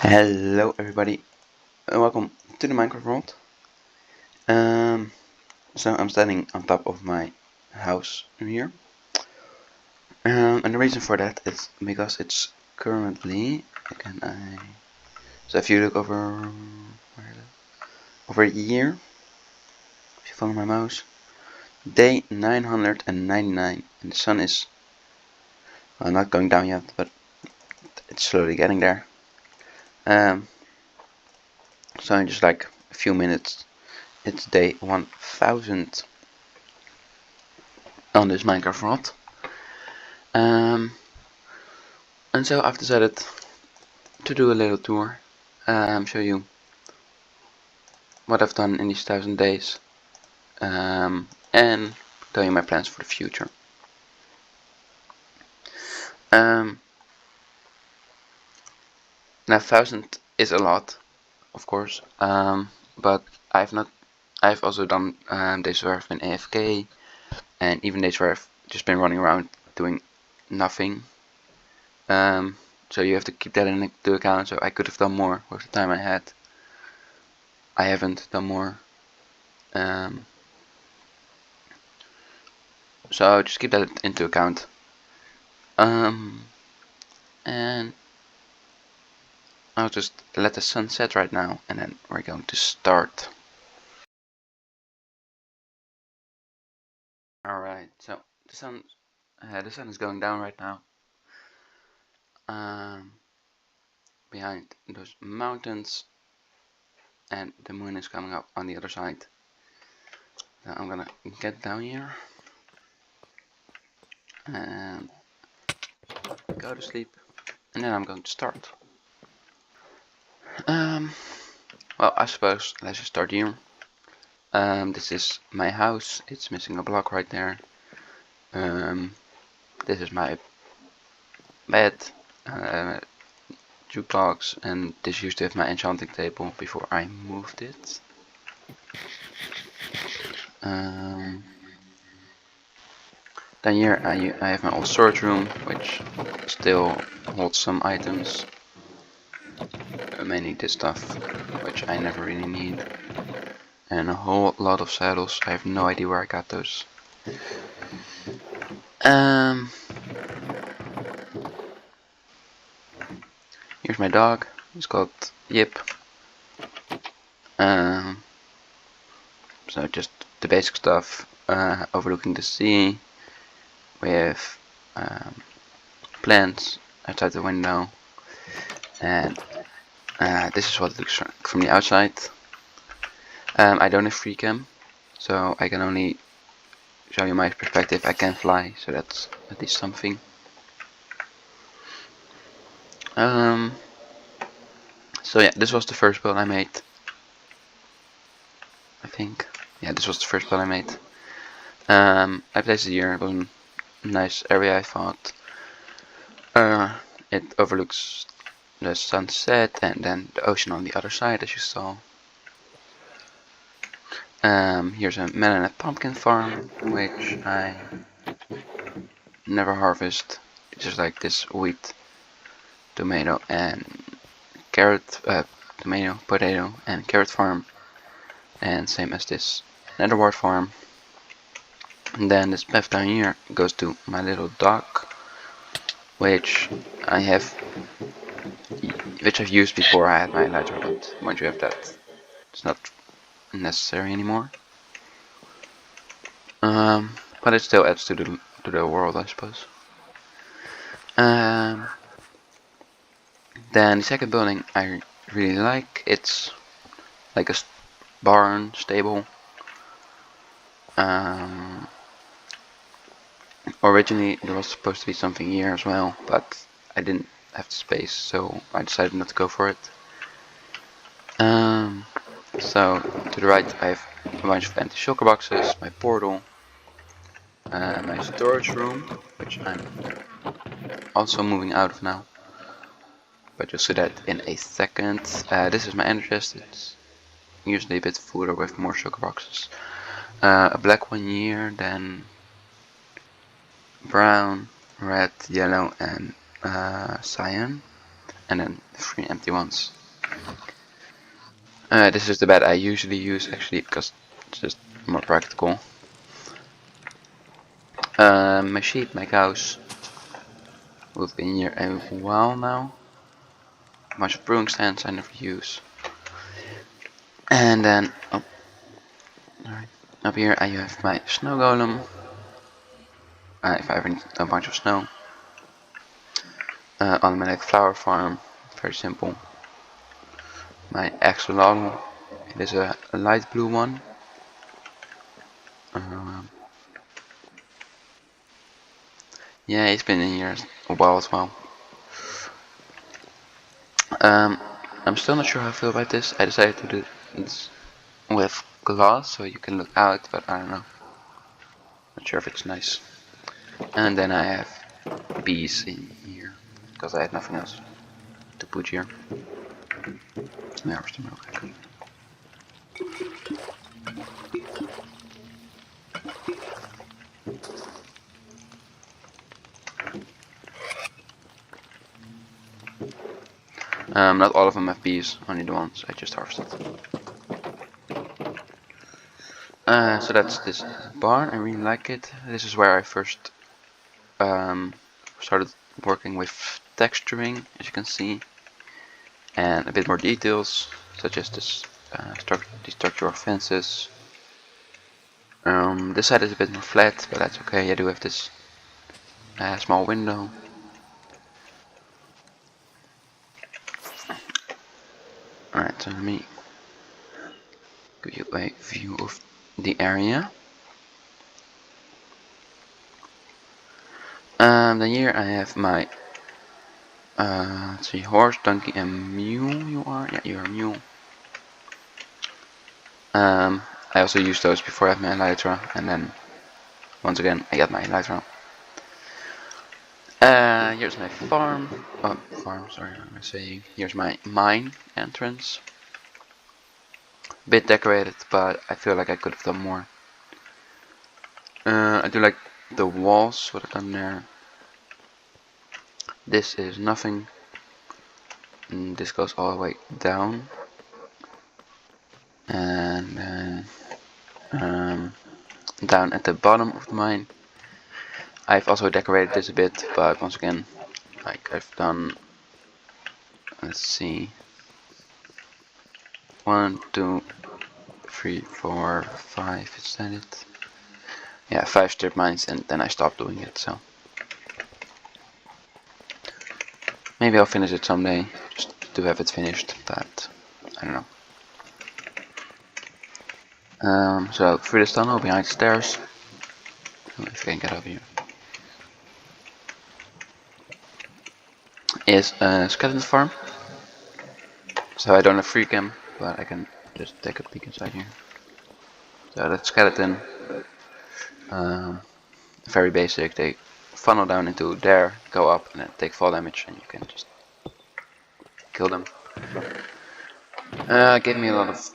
Hello everybody, and welcome to the Minecraft world. Um, so I'm standing on top of my house here, and the reason for that is because it's currently, so if you look over a year, if you follow my mouse, day 999, and the sun is not going down yet, but it's slowly getting there. So in just like a few minutes, it's day 1000 on this Minecraft world. And so I've decided to do a little tour, show you what I've done in these 1000 days, and tell you my plans for the future. Now 1000 is a lot, of course, but I've also done days where I've been AFK, and even days where I've just been running around doing nothing. So you have to keep that into account. So I could have done more with the time I had. I haven't done more. So just keep that into account. And I'll just let the sun set right now, and then we're going to start. Alright, so the sun is going down right now. Behind those mountains, and the moon is coming up on the other side. Now I'm gonna get down here and go to sleep, and then I'm going to start. Well, I suppose let's just start here. This is my house. It's missing a block right there. This is my bed, jukebox, and this used to have my enchanting table before I moved it. Then here I have my old storage room, which still holds some items, mainly this stuff, which I never really need, and a whole lot of saddles. I have no idea where I got those. Here's my dog. He's called Yip. So just the basic stuff, overlooking the sea. We have plants outside the window, and this is what it looks like from the outside. I don't have free cam, so I can only show you my perspective. I can fly, so that's at least something. So yeah, this was the first build I made. I think. Yeah, this was the first build I made. I placed it here. It was a nice area, I thought. It overlooks the sunset and then the ocean on the other side, as you saw. Here's a melon and pumpkin farm, which I never harvest. It's just like this wheat, tomato, and carrot, tomato, potato, and carrot farm, and same as this nether wart farm. And then this path down here goes to my little dock, which I've used before I had my elytra, but once you have that, it's not necessary anymore. But it still adds to the world, I suppose. Then the second building I really like. It's like a barn, stable. Originally there was supposed to be something here as well, but I didn't have the space, so I decided not to go for it. So to the right I have a bunch of empty shulker boxes, my portal, my storage room, which I'm also moving out of now, but you'll see that in a second. This is my ender chest. It's usually a bit fuller with more shulker boxes. A black one here, then brown, red, yellow, and cyan. and then 3 empty ones. This is the bed I usually use actually because it's just more practical. My sheep, my cows, we've been here a while now. A bunch of brewing stands I never use. And then up here I have my snow golem. If I have a bunch of snow. Automatic flower farm, very simple. My axolotl, it is a light blue one. Yeah, he's been in here a while as well. I'm still not sure how I feel about this. I decided to do this with glass so you can look out, but I don't know. Not sure if it's nice. And then I have bees in here because I had nothing else to put here. Where's the milk? Not all of them have bees, only the ones I just harvested. So that's this barn, I really like it. This is where I first started working with texturing, as you can see, and a bit more details, such as this the structure of fences. This side is a bit more flat, but that's okay. I do have this small window. Alright, so let me give you a view of the area. Then here I have my let's see, horse, donkey, and mule. You are? Yeah, you are a mule. I also used those before I had my elytra, and then once again I got my elytra. Here's my farm. Oh, farm. Sorry, what am I saying? Here's my mine entrance. A bit decorated, but I feel like I could have done more. I do like the walls, what I've done there. This is nothing. And this goes all the way down. And then down at the bottom of the mine. I've also decorated this a bit, but once again, like I've done, let's see, 1, 2, 3, 4, 5, is that it? Yeah, 5 strip mines, and then I stopped doing it, so maybe I'll finish it someday, just to have it finished, but I don't know. So through this tunnel behind the stairs, if I can get up here, is a skeleton farm. So I don't have free cam, but I can just take a peek inside here. So that skeleton, very basic. They funnel down into there, go up, and then take fall damage, and you can just kill them. Gave me a lot of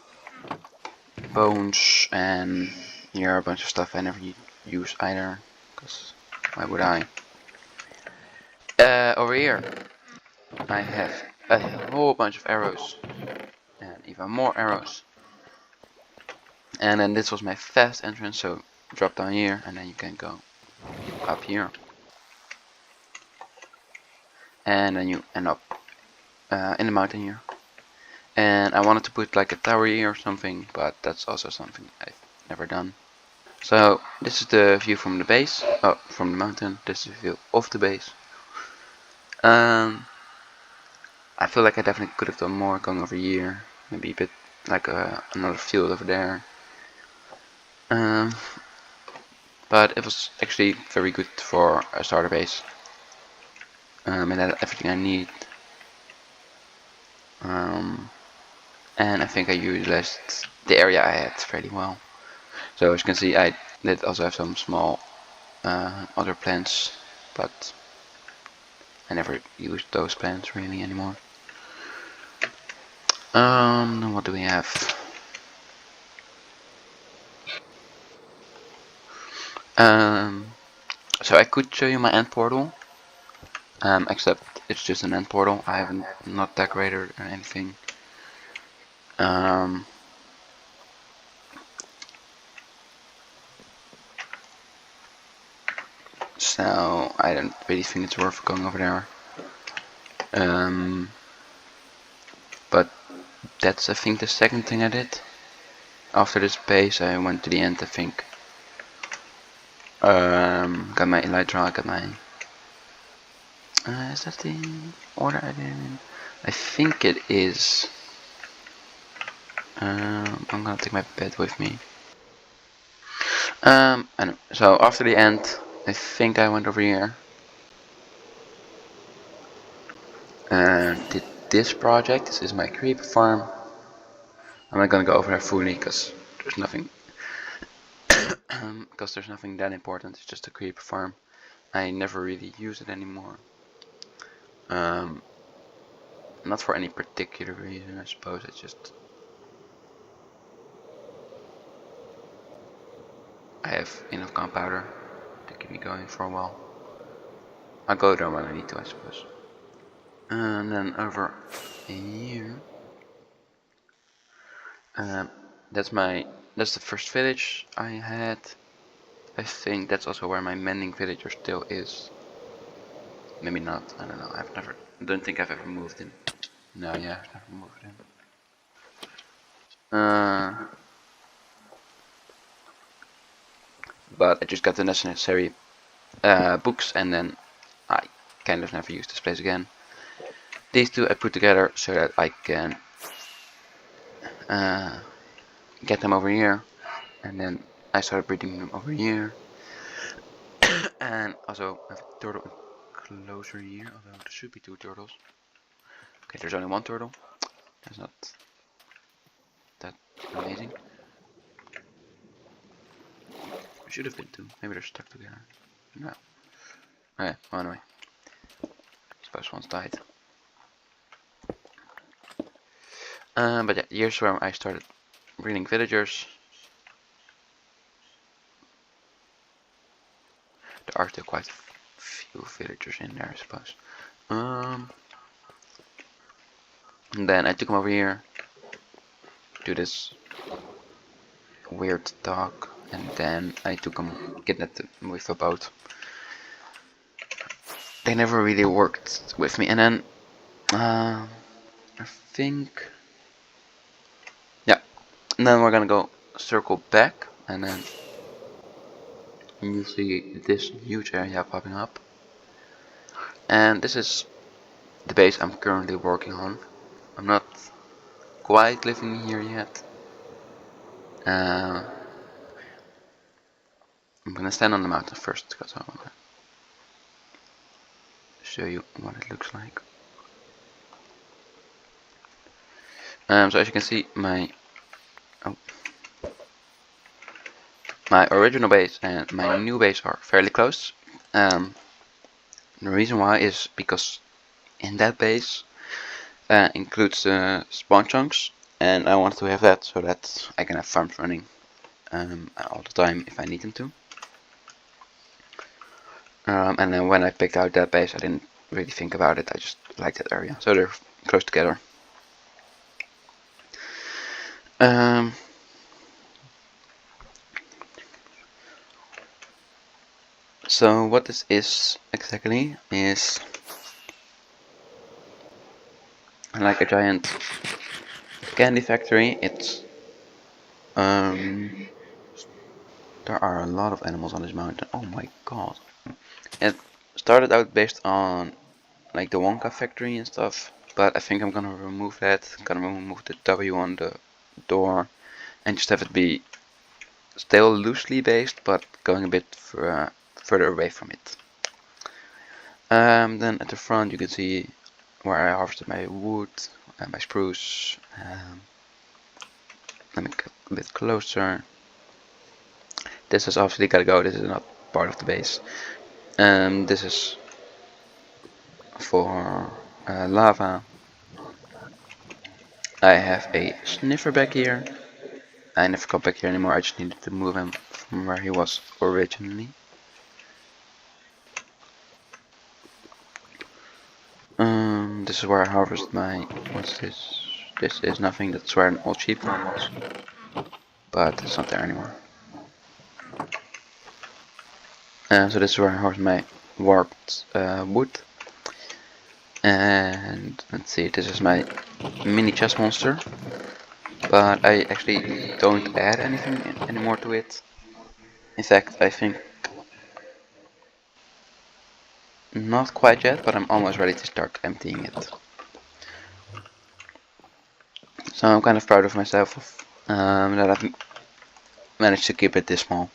bones, and here are a bunch of stuff I never use either, because why would I? Over here, I have a whole bunch of arrows, and even more arrows. And then this was my fast entrance, so drop down here, and then you can go up here. And then you end up in the mountain here. And I wanted to put like a tower here or something, but that's also something I've never done. So this is the view from the base, from the mountain. This is the view of the base. I feel like I definitely could have done more going over here. Maybe a bit like another field over there. But it was actually very good for a starter base. And I had everything I need. And I think I utilized the area I had fairly well. So as you can see, I did also have some small other plants, but I never used those plants really anymore. What do we have? So I could show you my end portal, except it's just an end portal. I haven't not decorated or anything. Um, so I don't really think it's worth going over there. But that's, I think, the second thing I did. After this base, I went to the end, I think. Got my elytra, got my... is that the order I did in? I think it is. I'm gonna take my bed with me. And so after the end, I think I went over here and did this project. This is my creeper farm. I'm not gonna go over there fully because there's nothing that important. It's just a creeper farm. I never really use it anymore. Not for any particular reason, I suppose. It's just I have enough gunpowder to keep me going for a while. I'll go there when I need to, I suppose. And then over here, that's the first village I had. I think that's also where my mending villager still is. Maybe not. I don't know. I don't think I've ever moved him. No, yeah, I've never moved him. But I just got the necessary books, and then I kind of never used this place again. These two I put together so that I can get them over here, and then I started breeding them over here. And also I have a turtle closer here, although there should be 2 turtles. Okay, there's only 1 turtle. That's not that amazing. There should have been 2. Maybe they're stuck together. No. Okay, well, anyway. Suppose one's died. But yeah, here's where I started breeding villagers. There are still quite a few villagers in there, I suppose. And then I took them over here, do this weird talk, and then I took them, kidnapped them with a boat. They never really worked with me, and then I think, yeah, and then we're gonna go circle back, and then you see this huge area popping up, and this is the base I'm currently working on. I'm not quite living here yet. I'm gonna stand on the mountain first because I wanna show you what it looks like. So as you can see, my original base and my new base are fairly close. The reason why is because in that base includes spawn chunks, and I want to have that so that I can have farms running all the time if I need them to. And then when I picked out that base, I didn't really think about it. I just liked that area, so they're close together. So what this is exactly is like a giant candy factory. It's there are a lot of animals on this mountain. Oh my god! It started out based on like the Wonka factory and stuff, but I think I'm gonna remove that. I'm gonna remove the W on the door and just have it be still loosely based, but going a bit further away from it. Then at the front you can see where I harvested my wood and my spruce. Let me get a bit closer. This has obviously got to go. This is not part of the base. This is for lava. I have a sniffer back here. I never got back here anymore. I just needed to move him from where he was originally. this is where I harvest my, what's this? This is nothing, that's where an old sheep farm was. But it's not there anymore. So this is where I harvest my warped wood. And let's see, this is my mini chest monster. But I actually don't add anything anymore to it. In fact, I think not quite yet, but I'm almost ready to start emptying it. So I'm kind of proud of myself that I've managed to keep it this small.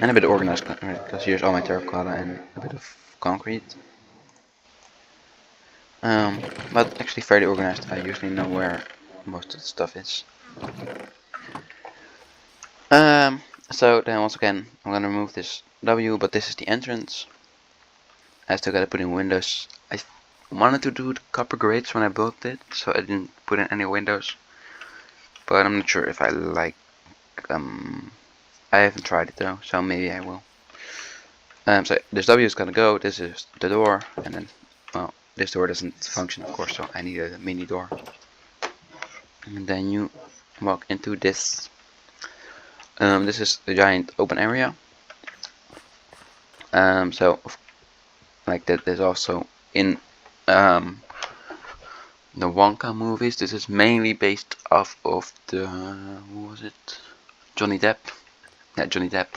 And a bit organized, because here's all my terracotta and a bit of concrete. But actually fairly organized. I usually know where most of the stuff is. So then once again, I'm gonna remove this W, but this is the entrance. I still gotta put in windows. I wanted to do the copper grates when I built it, so I didn't put in any windows. But I'm not sure if I like. I haven't tried it though, so maybe I will. So this W is gonna go. This is the door, and then, well, this door doesn't function, of course, so I need a mini door. And then you walk into this. This is a giant open area. So like that, there's also in the Wonka movies. This is mainly based off of the who was it? Johnny Depp. Yeah, Johnny Depp.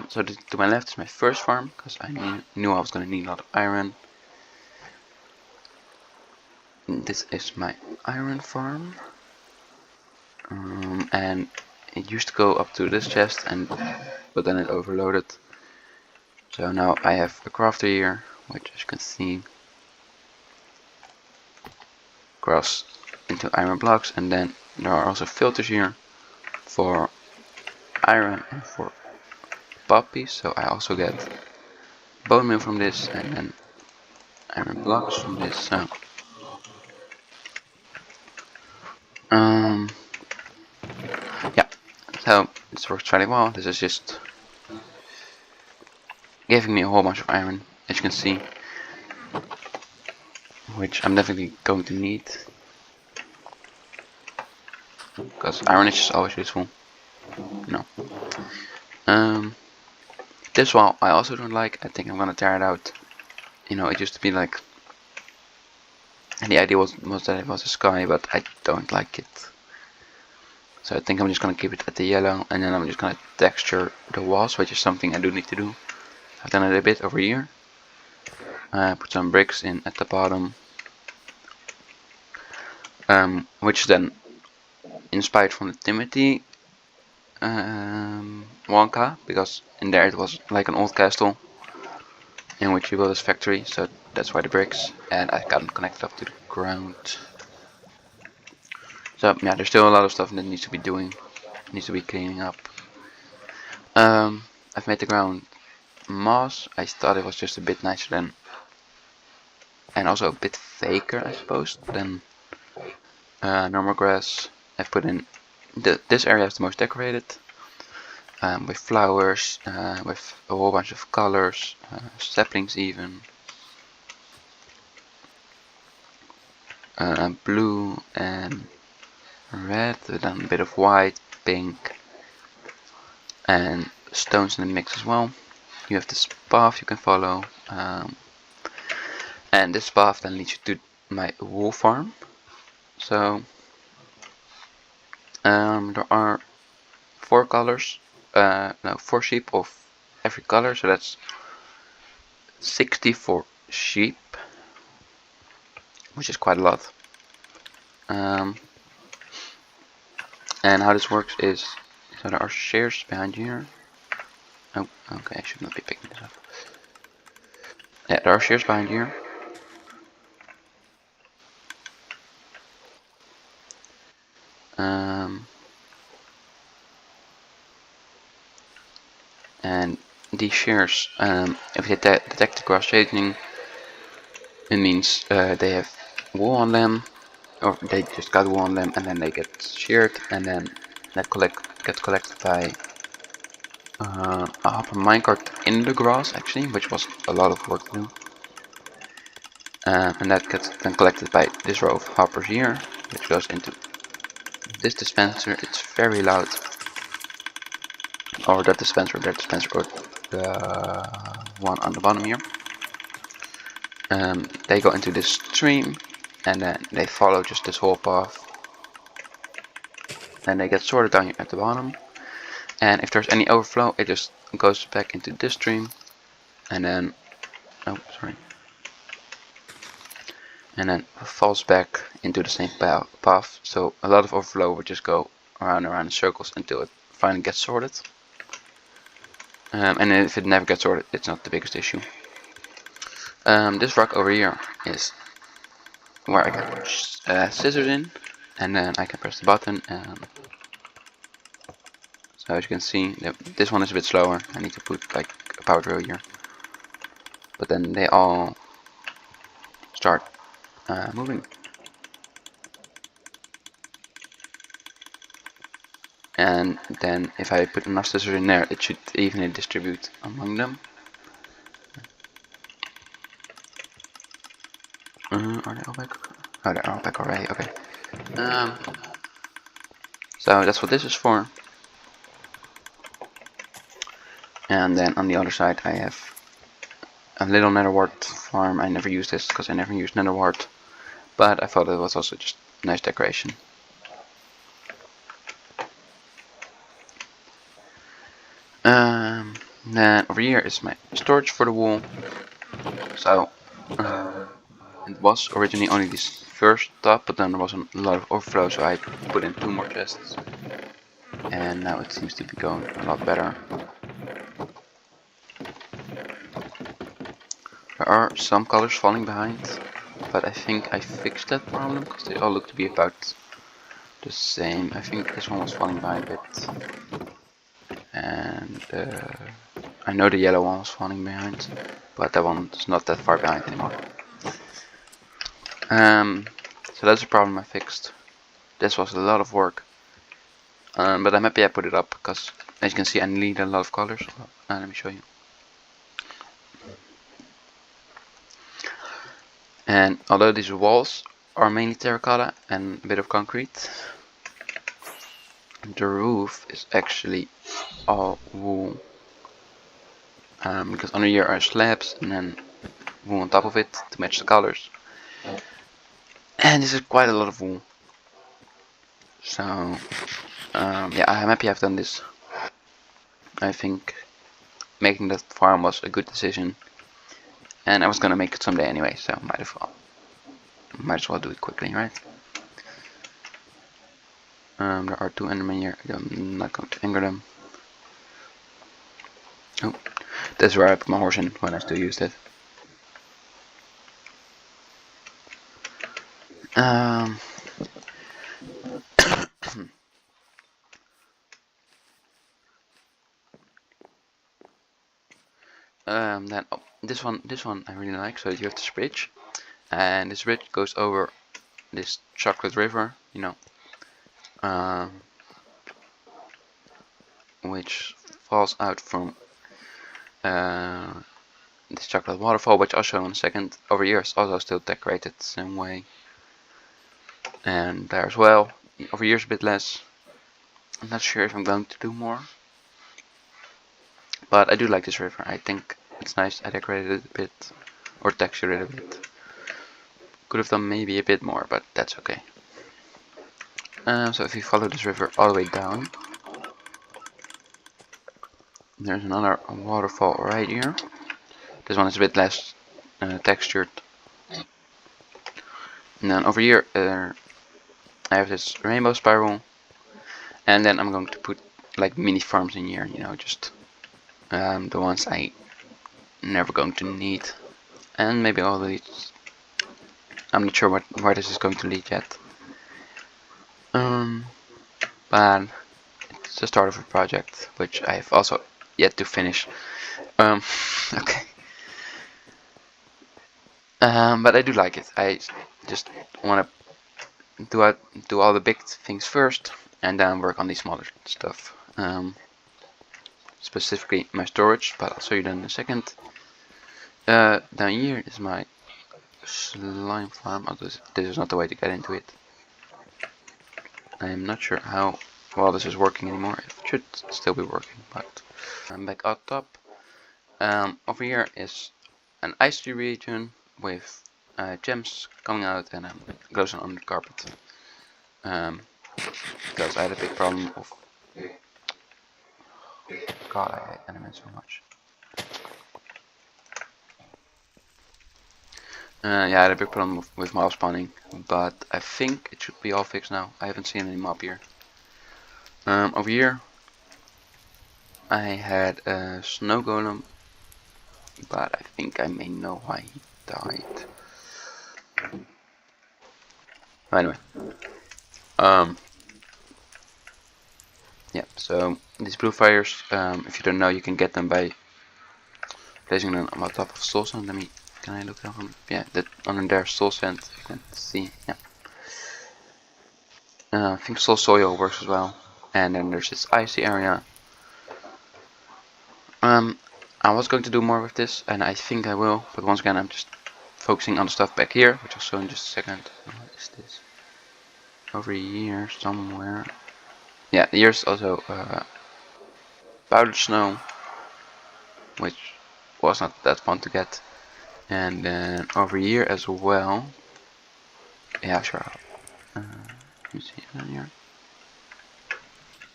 So to my left is my first farm, because I knew I was gonna need a lot of iron. This is my iron farm. And it used to go up to this chest, but then it overloaded. So now I have a crafter here, which, as you can see, crafts into iron blocks, and then there are also filters here for iron and for poppies. So I also get bone meal from this, and then iron blocks from this. So yeah, so this works fairly well. This is just giving me a whole bunch of iron, as you can see, which I'm definitely going to need, because iron is just always useful. No. This wall I also don't like. I think I'm gonna tear it out. You know, it used to be like, and the idea was that it was a sky, but I don't like it. So I think I'm just gonna keep it at the yellow, and then I'm just gonna texture the walls, which is something I do need to do. I've done it a bit over here. Put some bricks in at the bottom, which then inspired from the Timothy Wonka, because in there it was like an old castle in which he built his factory, so that's why the bricks, and I got them connected up to the ground. So yeah, there's still a lot of stuff that needs to be cleaning up. I've made the ground moss. I thought it was just a bit nicer than, and also a bit faker, I suppose, than normal grass. I've put in this area is the most decorated, with flowers, with a whole bunch of colors, saplings even, blue and red, with then a bit of white, pink, and stones in the mix as well. You have this path you can follow, and this path then leads you to my wool farm. So there are 4 colors, no, 4 sheep of every color, so that's 64 sheep, which is quite a lot. And how this works is, so there are shears behind here. Oh, okay, I should not be picking this up. Yeah, there are shears behind here. And these shears, if they detect the grass shading, it means they have wool on them, or they just got wool on them, and then they get sheared, and then that gets collected by I have a minecart in the grass actually, which was a lot of work to do. And that gets then collected by this row of hoppers here, which goes into this dispenser. It's very loud. Or that dispenser, or the one on the bottom here. They go into this stream, and then they follow just this whole path. Then they get sorted down here at the bottom. And if there's any overflow, it just goes back into this stream, and then, oh sorry, and then falls back into the same path. So a lot of overflow would just go around and around in circles until it finally gets sorted. And if it never gets sorted, it's not the biggest issue. This rock over here is where I can scissors in, and then I can press the button, and so as you can see, this one is a bit slower. I need to put like a power drill here, but then they all start moving. And then if I put enough scissors in there, it should evenly distribute among them. Are they all back? Oh, they're all back already, okay. So that's what this is for. And then on the other side I have a little nether wart farm. I never used this because I never used nether wart, but I thought it was also just nice decoration. Then over here is my storage for the wool. So it was originally only this first top, but then there was a lot of overflow, so I put in 2 more chests, and now it seems to be going a lot better. There are some colors falling behind, but I think I fixed that problem because they all look to be about the same. I think this one was falling behind a bit, and I know the yellow one was falling behind, but that one is not that far behind anymore. So that's a problem I fixed. This was a lot of work, but I'm happy I put it up because, as you can see, I need a lot of colors. Let me show you. And although these walls are mainly terracotta and a bit of concrete, the roof is actually all wool. Because under here are slabs and then wool on top of it to match the colors. And this is quite a lot of wool. So yeah, I'm happy I've done this. I think making that farm was a good decision, and I was gonna make it someday anyway, so might as well do it quickly, right? There are 2 endermen here. I'm not going to anger them. Oh, that's where I put my horse in when I still used it. Then this one I really like. So you have this bridge, and this bridge goes over this chocolate river, you know, which falls out from this chocolate waterfall, which I'll show in a second. Over here is also still decorated the same way, and there as well. Over here is a bit less. I'm not sure if I'm going to do more, but I do like this river. I think it's nice. I decorated it a bit, or textured it a bit. Could have done maybe a bit more, but that's okay. So if you follow this river all the way down, there's another waterfall right here. This one is a bit less textured. And then over here I have this rainbow spiral, and then I'm going to put like mini farms in here, you know, just the ones I never going to need, and maybe all these. I'm not sure where this is going to lead yet. But it's the start of a project which I have also yet to finish. Okay. But I do like it. I just want to do all the big things first, and then work on the smaller stuff. specifically my storage, but I'll show you that in a second. Down here is my slime farm. Oh, this is not the way to get into it. I am not sure how well this is working anymore. It should still be working, but I'm back up top. Over here is an ice tree region with gems coming out, and I'm closing on the carpet. Because I had a big problem of... God, I hate enemies so much. Yeah, I had a big problem with mob spawning, but I think it should be all fixed now. I haven't seen any mob here. Over here I had a snow golem, but I think I may know why he died. Anyway, yeah, so these blue fires, if you don't know, you can get them by placing them on top of soul sand. Can I look at them? Yeah, that under there, soul sand, you can see, yeah. I think soul soil works as well. And then there's this icy area. I was going to do more with this, and I think I will, but once again I'm just focusing on the stuff back here, which I'll show in just a second. What is this? Over here somewhere. Yeah, here's also powdered snow, which was not that fun to get. And then over here as well. Yeah, sure. Let me see down here.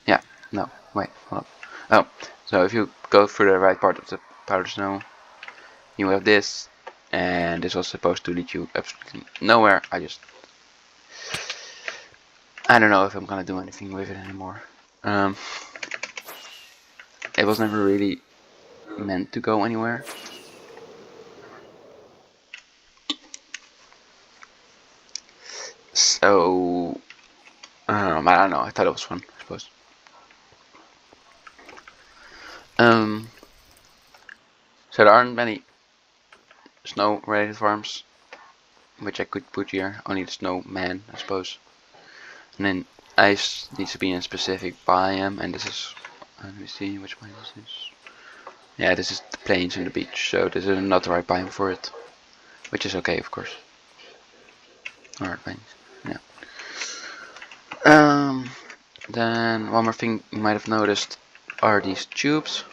Yeah, no, wait, hold up. Oh, so if you go through the right part of the powdered snow, you have this, and this was supposed to lead you absolutely nowhere. I don't know if I'm gonna do anything with it anymore. It was never really meant to go anywhere. So, I don't know, I thought it was fun, I suppose. So there aren't many snow related farms which I could put here, only the snowman, I suppose. And then ice needs to be in a specific biome, and this is, let me see which one is this. Yeah, this is the plains and the beach, so this is not the right biome for it, which is okay, of course. Alright, plains, yeah. Then one more thing you might have noticed are these tubes.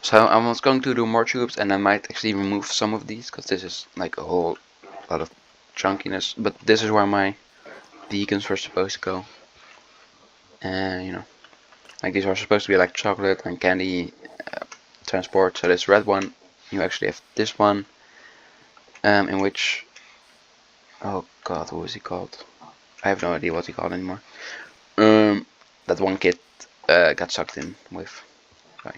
So I was going to do more tubes, and I might actually remove some of these, because this is like a whole lot of chunkiness. But this is where my beacons were supposed to go. And you know, like these are supposed to be like chocolate and candy transport. So this red one, you actually have this one, in which, oh god, what was he called? I have no idea what he called anymore. That one kid got sucked in with. Right.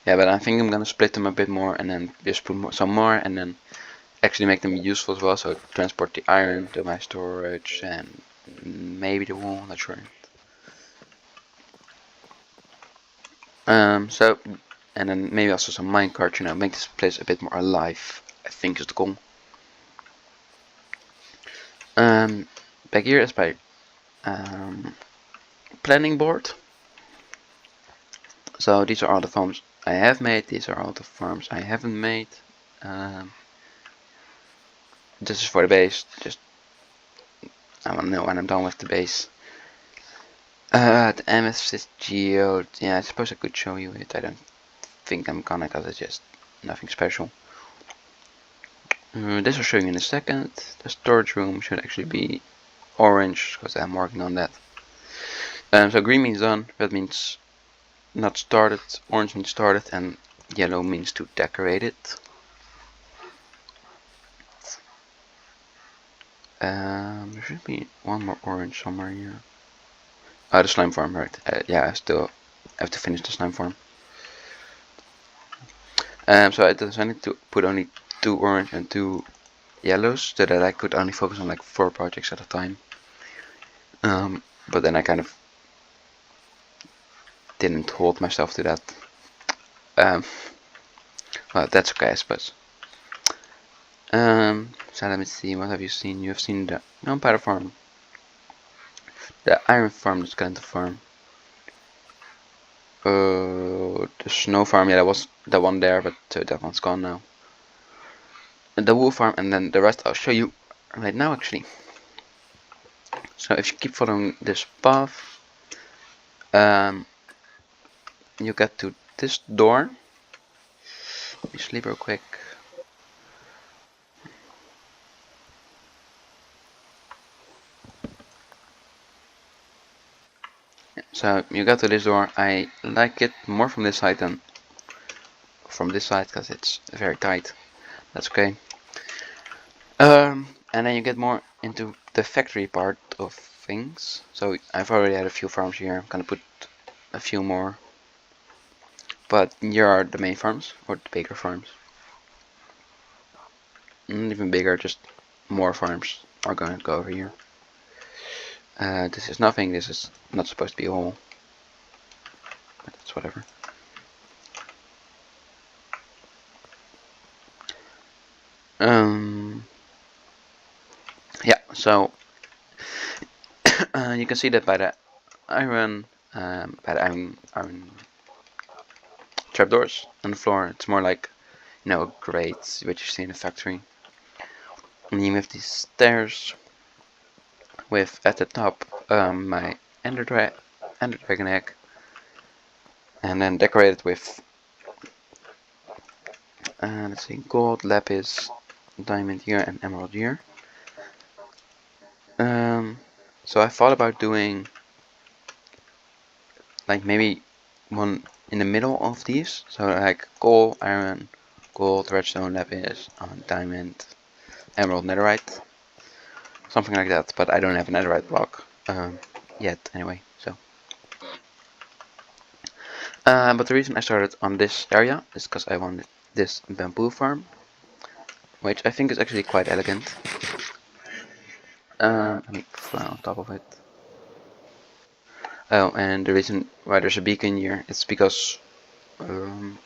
Yeah, but I think I'm gonna split them a bit more, and then just put some more, and then actually make them useful as well. So transport the iron to my storage, and maybe the wool. Not sure. So, and then maybe also some minecart. You know, make this place a bit more alive, I think is the goal. Back here is my planning board. So these are all the farms I have made. These are all the farms I haven't made. This is for the base. Just I want to know when I'm done with the base. The Amethyst Geode. Yeah, I suppose I could show you it. I don't think I'm gonna, cause it's just nothing special. This I'll show you in a second. The storage room should actually be orange, because I'm working on that. So green means done, red means not started, orange means started, and yellow means to decorate it. There should be one more orange somewhere here. The slime farm, right? Yeah, I still have to finish the slime farm. So I decided to put only 2 orange and 2 yellows, so that I could only focus on like 4 projects at a time. But then I kind of didn't hold myself to that. Well, that's okay, I suppose. So let me see, what have you seen? You have seen the gunpowder farm, the iron farm, the skeleton farm, the snow farm, yeah, that was the one there, but that one's gone now. And the wool farm, and then the rest I'll show you right now actually. So if you keep following this path, you get to this door. Let me sleep real quick. So you got to this door. I like it more from this side than from this side because it's very tight. That's okay. And then you get more into the factory part of things. So I've already had a few farms here. I'm gonna put a few more. But here are the main farms, or the bigger farms. Not even bigger, just more farms are going to go over here. This is nothing. This is not supposed to be a hole. But it's whatever. Yeah, so you can see that by the iron, iron trapdoors on the floor. It's more like, you know, grates which you see in a factory. And you have these stairs with at the top my Ender Dragon egg, and then decorated with let's see, gold, lapis, diamond here, and emerald here. So I thought about doing like maybe one in the middle of these, so like coal, iron, gold, redstone, lapis, diamond, emerald, netherite, something like that. But I don't have a netherite block yet, anyway. So, but the reason I started on this area is because I wanted this bamboo farm, which I think is actually quite elegant. Let me fly on top of it. Oh, and the reason why there's a beacon here is because I'm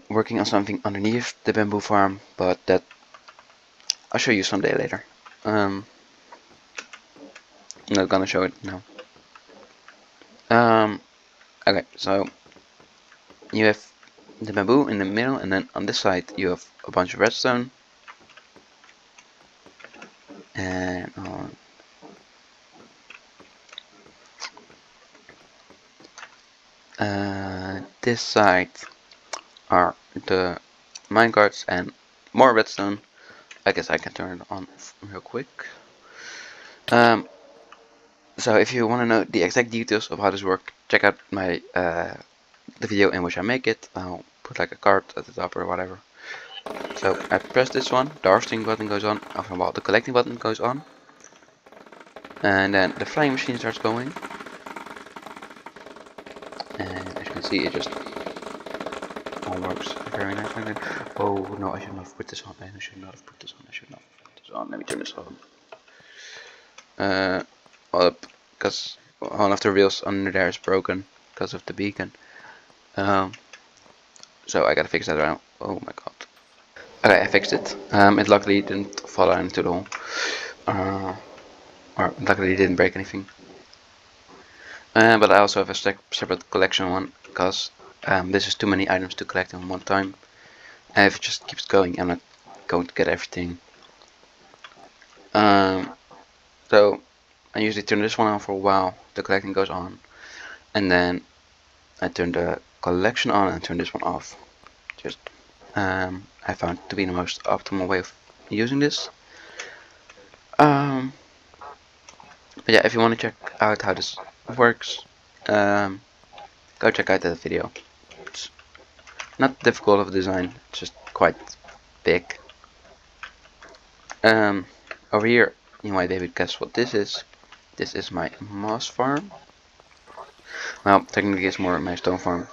working on something underneath the bamboo farm, but that I'll show you someday later. I'm not gonna show it now. Okay, so you have the bamboo in the middle, and then on this side you have a bunch of redstone, and on this side are the minecarts and more redstone. I guess I can turn it on real quick. So if you want to know the exact details of how this works, check out my the video in which I make it. I'll put like a card at the top or whatever. So I press this one, the harvesting button goes on, after a while the collecting button goes on, and then the flying machine starts going. And as you can see, it just all works very nicely. Oh no, I should not have put this on. I should not have put this on. I should not have put this on. Let me turn this on. Well, because one of the rails under there is broken because of the beacon. So I gotta fix that around. Oh my god. Okay, I fixed it. It luckily didn't fall into the hole. Or luckily it didn't break anything. But I also have a separate collection one, because this is too many items to collect in one time. And if it just keeps going, I'm not going to get everything. So I usually turn this one on for a while, the collecting goes on, and then I turn the collection on and turn this one off. Just I found to be the most optimal way of using this. But yeah, if you want to check out how this works, go check out that video. It's not difficult of design, it's just quite big. Over here, you might be able to guess what this is. This is my moss farm. Well, technically it's more my stone farm.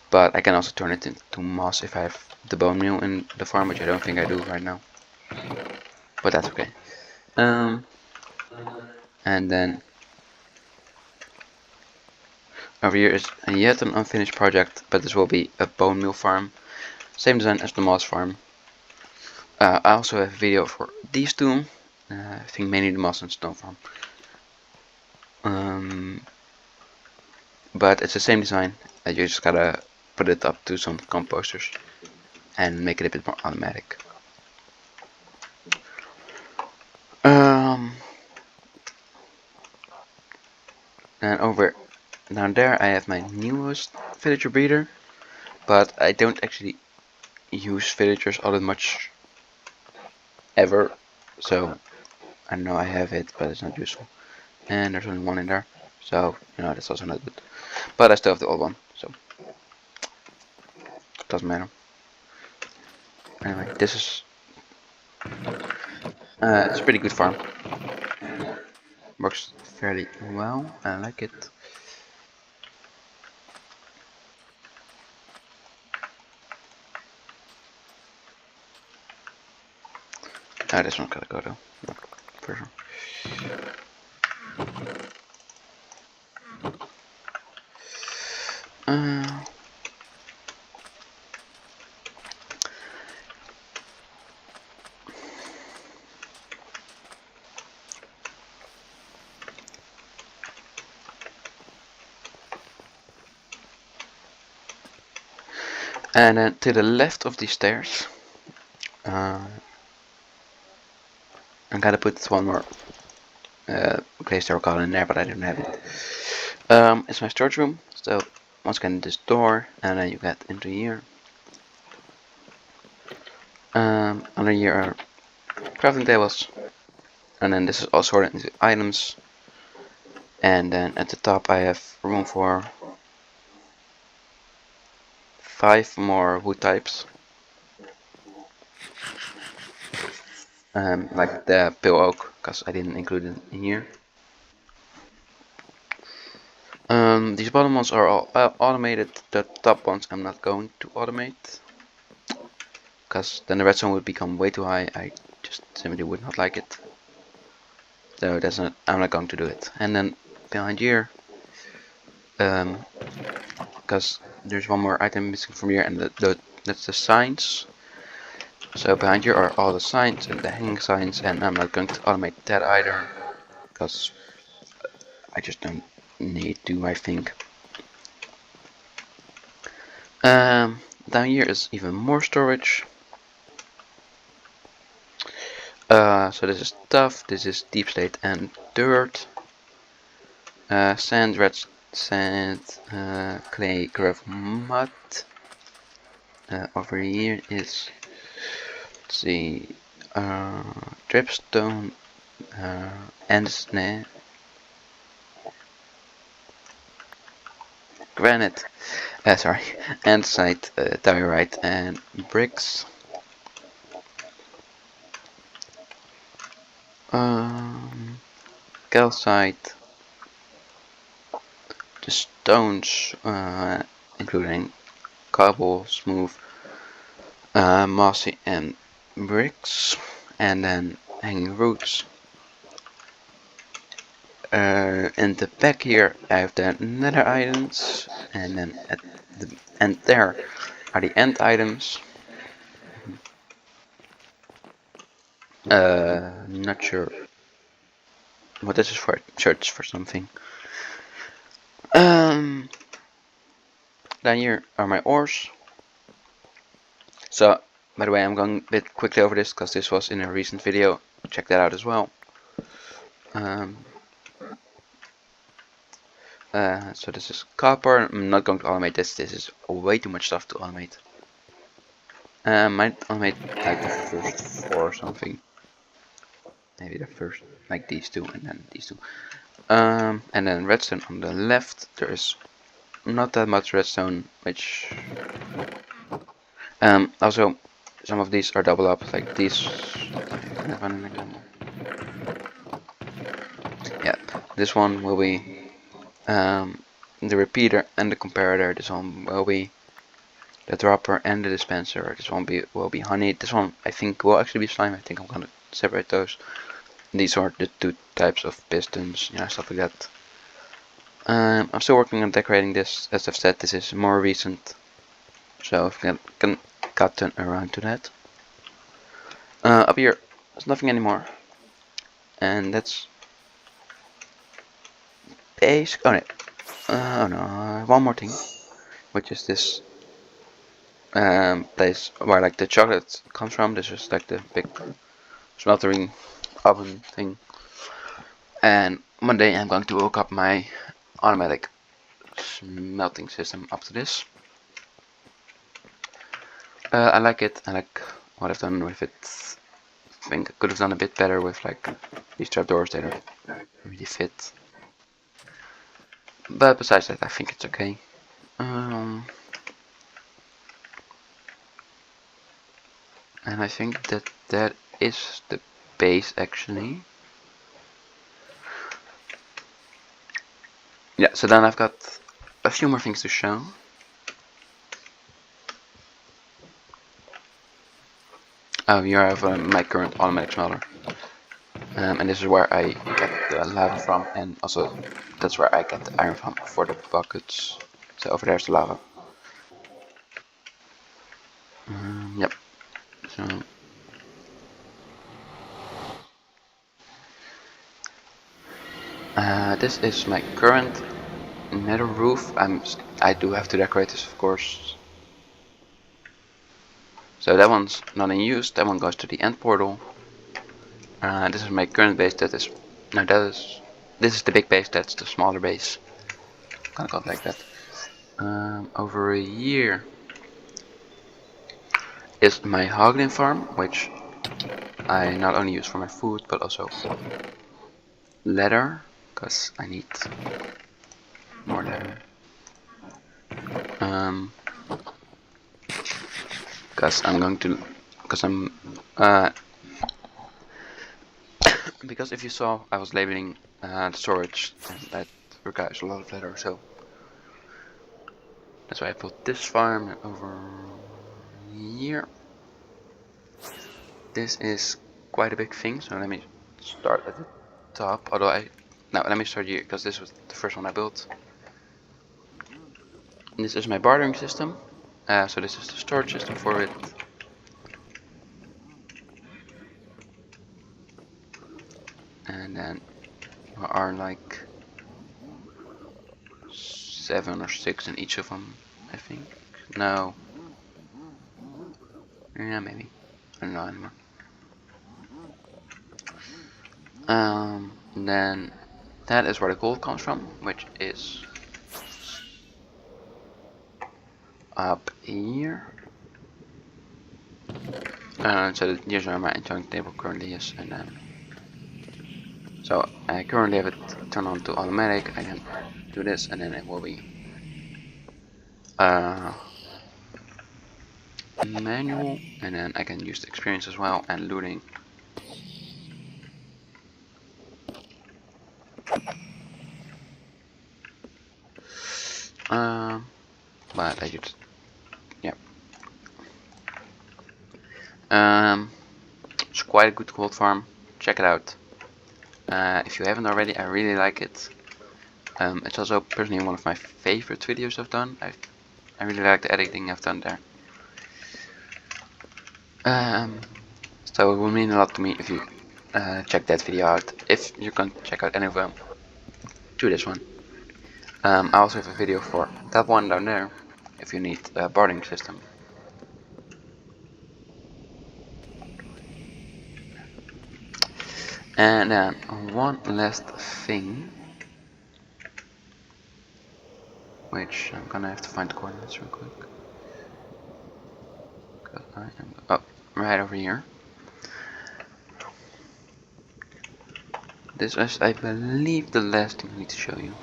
But I can also turn it into moss if I have the bone meal in the farm, which I don't think I do right now. But that's okay. And then Over here is yet an unfinished project, but this will be a bone meal farm. Same design as the moss farm. I also have a video for these two. I think mainly the moss and stone farm. But it's the same design. You just gotta put it up to some composters and make it a bit more automatic. And over down there I have my newest villager breeder, but I don't actually use villagers all that much ever, so I know I have it, but it's not useful. And there's only one in there, so you know that's also not good. But I still have the old one, so it doesn't matter. Anyway, this is it's a pretty good farm. Works fairly well. I like it. This one gotta go though. For sure. And then to the left of these stairs, I'm gonna put one more glaze card in there, but I don't have it. It's my storage room. So once again, this door, and then you get into here. Under here are crafting tables, and then this is all sorted into items. And then at the top, I have room for 5 more wood types. Like the pale oak, because I didn't include it in here. These bottom ones are all automated. The top ones I'm not going to automate, because then the redstone would become way too high. I just simply would not like it. So that's not. I'm not going to do it. And then behind here, because there's one more item missing from here, and that's the signs. So behind here are all the signs and the hanging signs, and I'm not going to automate that either, because I just don't need to, I think. Down here is even more storage. So this is tuff, this is deep slate and dirt. Sand, red sand, clay, gravel, mud. Over here is, let's see, dripstone, and granite, sorry, andesite, diorite, and bricks. Calcite, the stones, including cobble, smooth, mossy, and bricks, and then hanging roots. In the back here I have the nether items, and then at the end there are the end items. Not sure what this is for. Search for something. Down here are my ores. So, by the way, I'm going a bit quickly over this because this was in a recent video. Check that out as well. So this is copper. I'm not going to automate this. This is way too much stuff to automate. Might automate like the first 4 or something. Maybe the first, like these two, and then these two. And then redstone on the left. There is not that much redstone, which also some of these are double up, like these. Yeah, this one will be the repeater and the comparator. This one will be the dropper and the dispenser. This one will be honey. This one I think will actually be slime. I think I'm gonna separate those. These are the 2 types of pistons, you know, stuff like that. I'm still working on decorating this. As I've said, this is more recent, so I've gotten around to that. Up here, there's nothing anymore, and that's basic. Oh no, one more thing, which is this place where like the chocolate comes from. This is like the big smeltering oven thing. And one day I'm going to hook up my automatic smelting system up to this. I like it. I like what I've done with it. I think I could have done a bit better with like these trapdoors. They don't really fit. But besides that, I think it's okay. And I think that is the base actually. Yeah, so then I've got a few more things to show. Oh, here I have my current automatic smelter. And this is where I get the lava from, and also that's where I get the iron from for the buckets. So over there's the lava. Yep. So this is my current nether roof. I do have to decorate this, of course. So that one's not in use. That one goes to the end portal. This is my current base. This is the big base. That's the smaller base. Kind of got like that. Over a year is my hoglin farm, which I not only use for my food but also leather, because I need more leather. Because because if you saw, I was labeling the storage, and that requires a lot of leather, so that's why I built this farm over here. This is quite a big thing, so let me start at the top. Let me start here, because this was the first one I built. And this is my bartering system. So this is the storage system for it. And then there are like 7 or 6 in each of them, I think. No. Yeah, maybe. I don't know anymore. Then that is where the gold comes from, which is up here. So here's where my enchanting table currently is, and then so I currently have it turned on to automatic. I can do this, and then it will be manual, and then I can use the experience as well and looting. But I just it's quite a good gold farm. Check it out. If you haven't already, I really like it. It's also personally one of my favorite videos I've done. I really like the editing I've done there. So it will mean a lot to me if you check that video out. If you can check out any of them, do this one. I also have a video for that one down there, if you need a bartering system. And then one last thing, which I'm gonna have to find the coordinates real quick. Right over here. This is, I believe, the last thing I need to show you.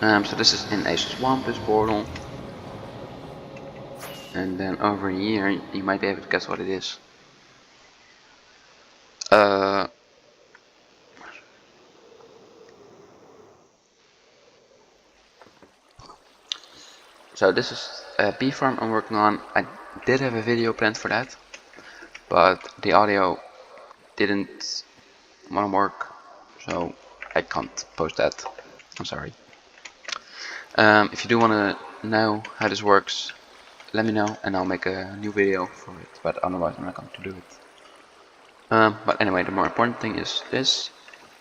So this is in a swampus portal. And then over here, you might be able to guess what it is. So this is a bee farm I'm working on. I did have a video planned for that, but the audio didn't want to work, so I can't post that. I'm sorry. If you do want to know how this works, let me know and I'll make a new video for it, but otherwise I'm not going to do it. But anyway, the more important thing is this.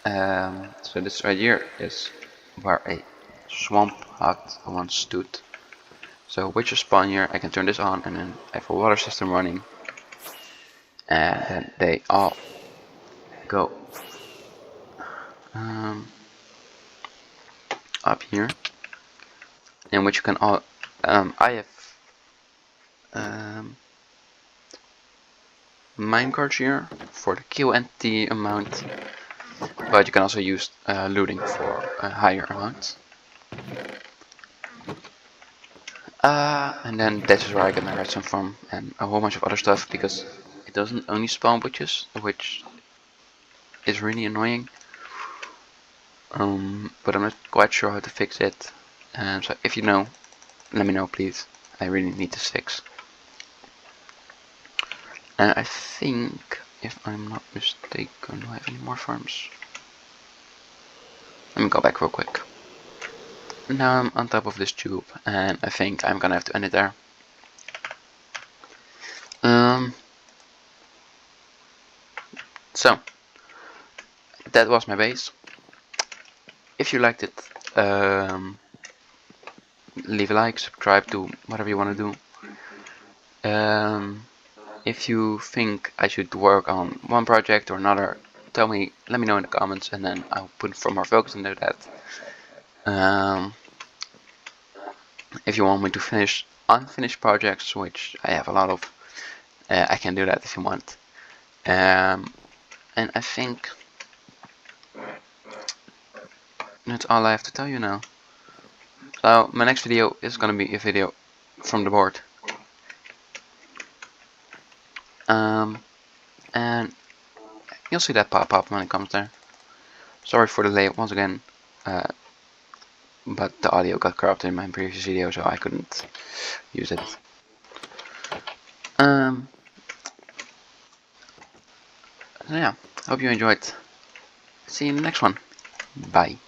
So this right here is where a swamp hut once stood. So with your spawn here, I can turn this on and then I have a water system running. And then they all go up here. In which you can all, I have minecarts here for the kill entity amount, but you can also use looting for a higher amount. And then this is where I get my redstone from and a whole bunch of other stuff, because it doesn't only spawn witches, which is really annoying. But I'm not quite sure how to fix it. So if you know, let me know please. I really need this fix. I think, if I'm not mistaken, do I have any more farms? Let me go back real quick. Now I'm on top of this tube, and I think I'm gonna have to end it there. So that was my base. If you liked it, leave a like, subscribe, do whatever you want to do. If you think I should work on one project or another, let me know in the comments, and then I'll put more focus into that. If you want me to finish unfinished projects, which I have a lot of, I can do that if you want. And I think that's all I have to tell you now. So my next video is gonna be a video from the board. And you'll see that pop up when it comes there. Sorry for the delay once again, but the audio got corrupted in my previous video, so I couldn't use it. So yeah, hope you enjoyed. See you in the next one. Bye.